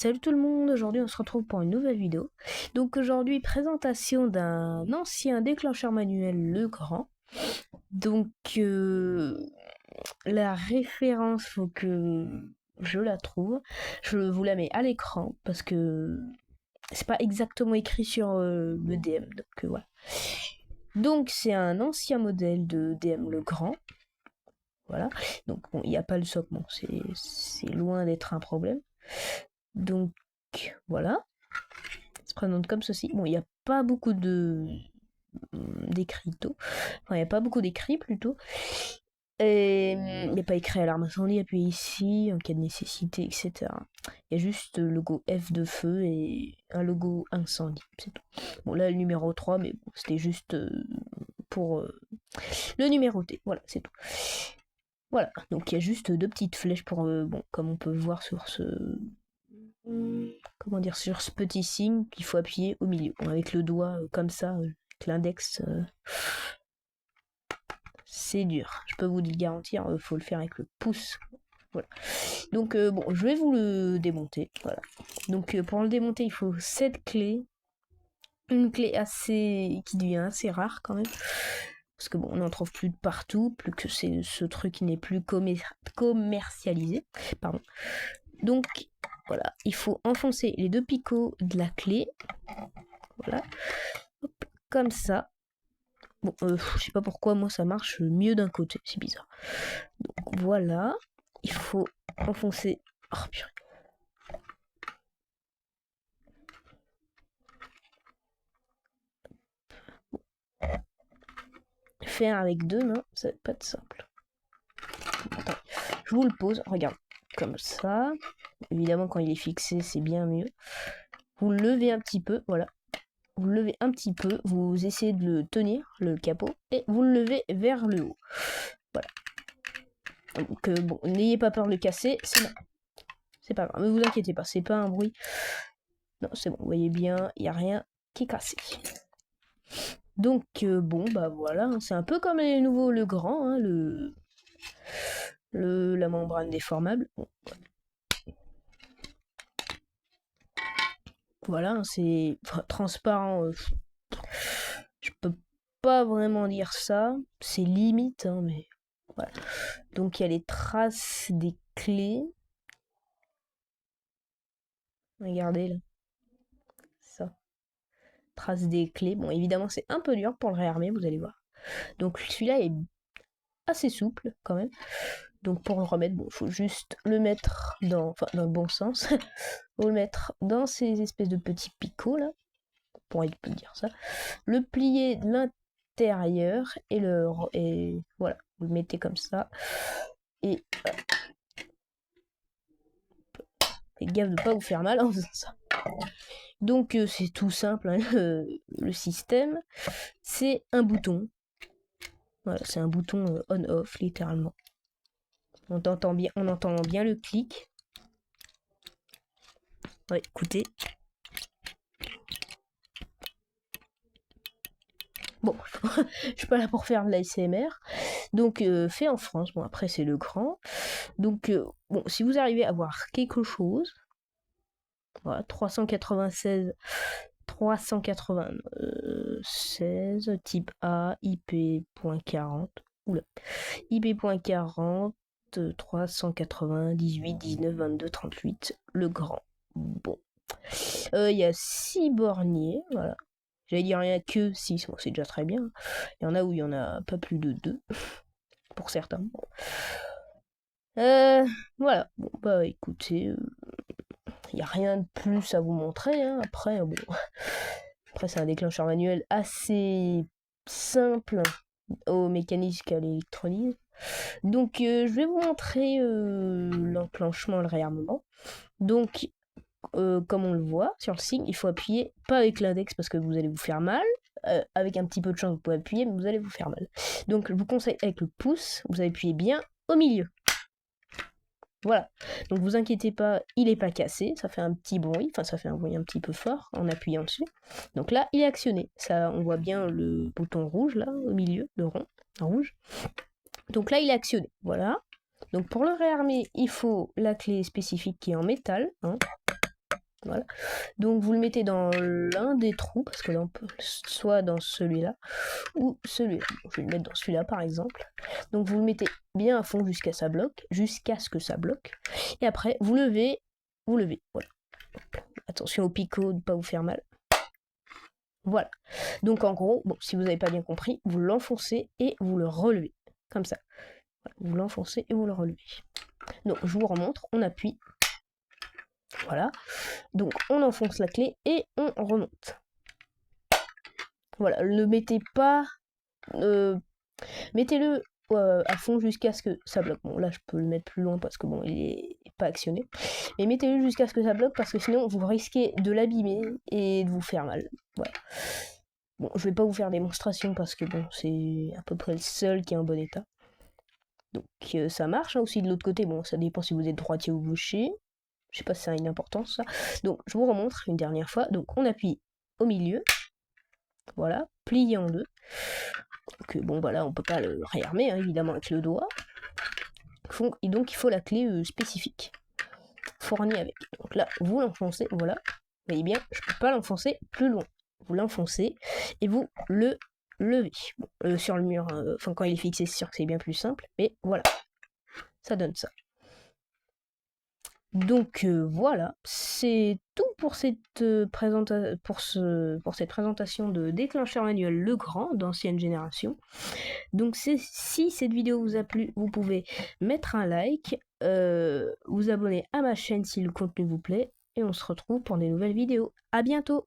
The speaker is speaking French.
Salut tout le monde, aujourd'hui on se retrouve pour une nouvelle vidéo. Donc aujourd'hui, présentation d'un ancien déclencheur manuel Legrand. Donc la référence, faut que je la trouve. Je vous la mets à l'écran parce que c'est pas exactement écrit sur le DM. Donc voilà. Donc c'est un ancien modèle de DM Legrand. Voilà. Donc bon, il n'y a pas le socle, bon, c'est loin d'être un problème. Donc voilà. Se présente comme ceci. Bon, il n'y a pas beaucoup d'écrits, enfin il n'y a pas beaucoup d'écrits plutôt. Et il n'y a pas écrit alarme incendie, appuyez ici en cas de nécessité, etc. Il y a juste le logo F de feu et un logo incendie, c'est tout. Bon là le numéro 3, mais bon, c'était juste pour le numéroter, voilà, c'est tout. Voilà, donc il y a juste deux petites flèches pour, bon, comme on peut voir sur sur ce petit signe qu'il faut appuyer au milieu. Bon, avec le doigt comme ça, avec l'index, c'est dur. Je peux vous le garantir, faut le faire avec le pouce. Voilà. Donc bon, je vais vous le démonter. Voilà. Donc pour le démonter, il faut 7 clés. Une clé qui devient assez rare quand même. Parce que bon, on n'en trouve plus de partout, plus que c'est ce truc qui n'est plus commercialisé. Pardon. Donc voilà, il faut enfoncer les deux picots de la clé. Voilà. Hop, comme ça. Bon, je sais pas pourquoi, moi ça marche mieux d'un côté, c'est bizarre. Donc voilà, il faut enfoncer. Oh purée. Faire avec deux mains, ça va pas être simple. Attends, je vous le pose, regarde, comme ça. Évidemment, quand il est fixé, c'est bien mieux. Vous le levez un petit peu, voilà. Vous le levez un petit peu, vous essayez de le tenir, le capot, et vous le levez vers le haut. Voilà. Donc bon, n'ayez pas peur de le casser, c'est pas grave, ne vous inquiétez pas, c'est pas un bruit. Non, c'est bon, vous voyez bien, il n'y a rien qui est cassé. Donc bon, bah voilà, hein, c'est un peu comme les nouveaux Legrand, hein, la membrane déformable. Bon, voilà, hein, c'est transparent. Je peux pas vraiment dire ça, c'est limite, hein, mais voilà. Donc il y a les traces des clés. Regardez là. Ça. Traces des clés. Bon, évidemment, c'est un peu dur pour le réarmer, vous allez voir. Donc celui-là est assez souple quand même. Donc pour le remettre, bon, faut juste le mettre dans le bon sens. Faut le mettre dans ces espèces de petits picots là. Pour peut dire ça. Le plier de l'intérieur et voilà, vous le mettez comme ça. Et faites gaffe de ne pas vous faire mal en faisant ça. Donc c'est tout simple, hein, le système. C'est un bouton. Voilà, c'est un bouton on-off littéralement. On entend bien le clic. Ouais, écoutez. Bon, je suis pas là pour faire de l'ASMR. Donc, fait en France. Bon, après, c'est Legrand. Donc, bon, si vous arrivez à voir quelque chose, voilà, 396 type A, IP.40. Oula. IP.40, 398, 19, 22, 38. Legrand. Bon. Il y a 6 borniers, voilà. J'allais dire rien que 6, bon, c'est déjà très bien. Il y en a où il y en a pas plus de 2, pour certains. Voilà, bon, bah écoutez, il n'y a rien de plus à vous montrer, hein. Après, bon, après c'est un déclencheur manuel assez simple au mécanique qu'à l'électronique. Donc je vais vous montrer l'enclenchement, le réarmement. Donc comme on le voit sur le signe, il faut appuyer, pas avec l'index parce que vous allez vous faire mal. Avec un petit peu de chance, vous pouvez appuyer, mais vous allez vous faire mal. Donc je vous conseille avec le pouce, vous appuyez bien au milieu. Voilà. Donc vous inquiétez pas, il n'est pas cassé, ça fait un petit bruit, enfin ça fait un bruit un petit peu fort en appuyant dessus. Donc là, il est actionné. Ça, on voit bien le bouton rouge là au milieu, le rond en rouge. Donc là, il est actionné. Voilà. Donc pour le réarmer, il faut la clé spécifique qui est en métal. Hein. Voilà. Donc vous le mettez dans l'un des trous, parce que là on peut soit dans celui-là ou celui-là. Je vais le mettre dans celui-là par exemple. Donc vous le mettez bien à fond jusqu'à ce que ça bloque. Et après vous levez, voilà. Attention au picot, de ne pas vous faire mal. Voilà. Donc en gros, bon, si vous n'avez pas bien compris, vous l'enfoncez et vous le relevez. Comme ça. Voilà. Vous l'enfoncez et vous le relevez. Donc je vous remontre, on appuie. Voilà. Donc on enfonce la clé et on remonte. Voilà, ne mettez pas... mettez-le à fond jusqu'à ce que ça bloque. Bon, là je peux le mettre plus loin parce que bon, il est pas actionné. Mais mettez-le jusqu'à ce que ça bloque parce que sinon vous risquez de l'abîmer et de vous faire mal. Voilà. Bon, je vais pas vous faire démonstration parce que bon, c'est à peu près le seul qui est en bon état. Donc ça marche hein, aussi de l'autre côté. Bon, ça dépend si vous êtes droitier ou gaucher. Je sais pas si ça a une importance ça. Donc je vous remontre une dernière fois. Donc on appuie au milieu. Voilà, plié en deux. Donc bon voilà, on peut pas le réarmer hein, évidemment avec le doigt. Et donc il faut la clé spécifique fournie avec. Donc là, vous l'enfoncez, voilà. Vous voyez bien, je peux pas l'enfoncer plus loin. Vous l'enfoncez et vous le levez. Bon, sur le mur, enfin quand il est fixé, c'est sûr que c'est bien plus simple, mais voilà, ça donne ça. Donc voilà, c'est tout pour cette, présentation de déclencheur manuel Legrand d'ancienne génération. Donc si cette vidéo vous a plu, vous pouvez mettre un like, vous abonner à ma chaîne si le contenu vous plaît, et on se retrouve pour des nouvelles vidéos. À bientôt!